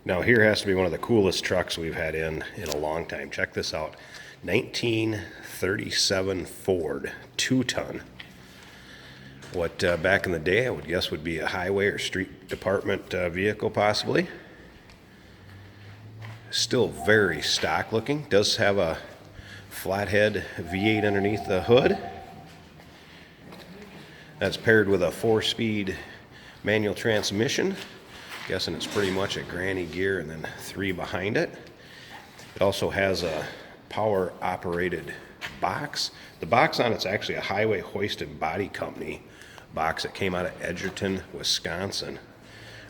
Now here has to be one of the coolest trucks we've had in a long time. Check this out. 1937 Ford 2-ton. What back in the day I would guess would be a highway or street department vehicle possibly. Still very stock looking. Does have a flathead V8 underneath the hood. That's paired with a 4-speed manual transmission. Guessing it's pretty much a granny gear and then 3 behind it. It also has a power operated box. The box on it's actually a Highway Hoist and Body Company box that came out of Edgerton, Wisconsin.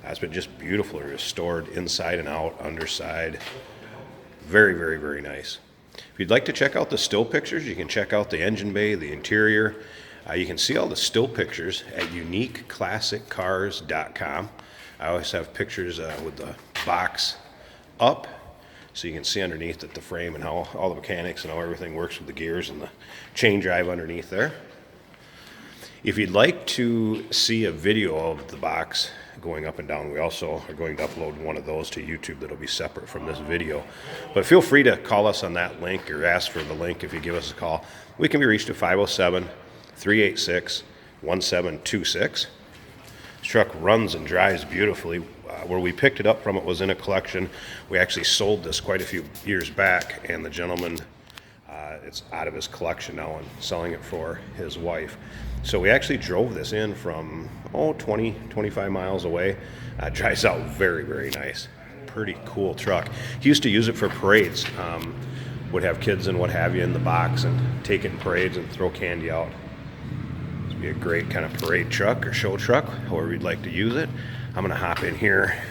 It's been just beautifully restored inside and out, underside. Very, very, very nice. If you'd like to check out the still pictures, you can check out the engine bay, the interior. You can see all the still pictures at uniqueclassiccars.com. I always have pictures with the box up so you can see underneath at the frame and how all the mechanics and how everything works with the gears and the chain drive underneath there. If you'd like to see a video of the box going up and down, we also are going to upload one of those to YouTube that'll be separate from this video. But feel free to call us on that link or ask for the link if you give us a call. We can be reached at 507-386-1726. This truck runs and drives beautifully. Where we picked it up from, it was in a collection. We actually sold this quite a few years back, and the gentleman, it's out of his collection now and selling it for his wife. So we actually drove this in from 20, 25 miles away. Drives out very, very nice. Pretty cool truck. He used to use it for parades. Would have kids and what have you in the box and take it in parades and throw candy out. Be a great kind of parade truck or show truck, however you'd like to use it. I'm gonna hop in here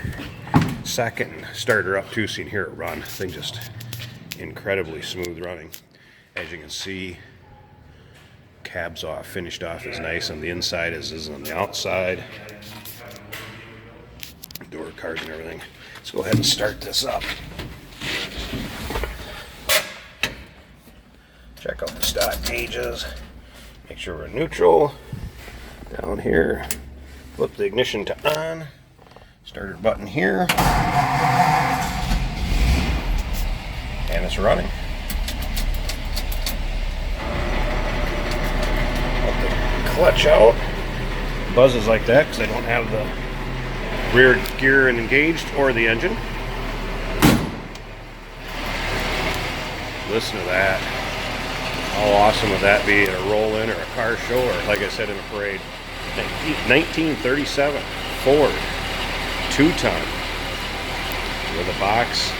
second and start her up too so you can hear it run. Thing just incredibly smooth running. As you can see, cab's off, finished off is nice on the inside as is on the outside. Door cards and everything. Let's go ahead and start this up. Check out the stock gauges. Make sure we're neutral. Down here, flip the ignition to on. Starter button here. And it's running. Let the clutch out. Buzzes like that because I don't have the rear gear engaged or the engine. Listen to that. How awesome would that be at a roll-in or a car show or, like I said, in a parade? 1937 Ford 2-ton with a box.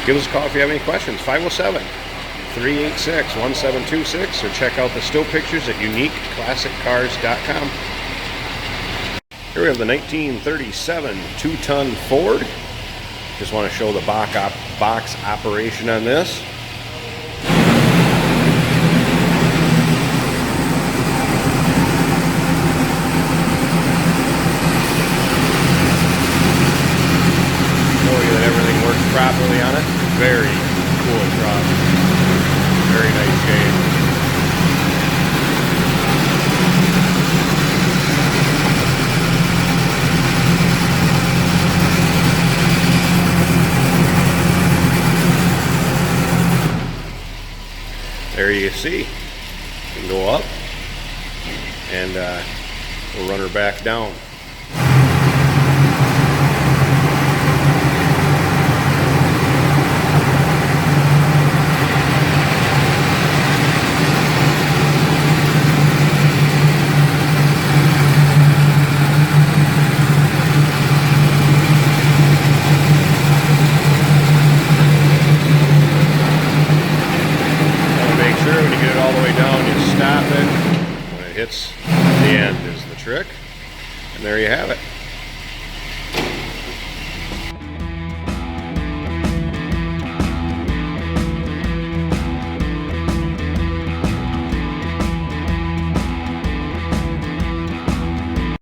Give us a call if you have any questions. 507-386-1726 or check out the still pictures at uniqueclassiccars.com. Here we have the 1937 2-ton Ford. Just want to show the box operation on this. Properly on it. Very cool truck. Very nice shape. There you see. You can go up and we'll run her back down. Hits the end is the trick, and there you have it.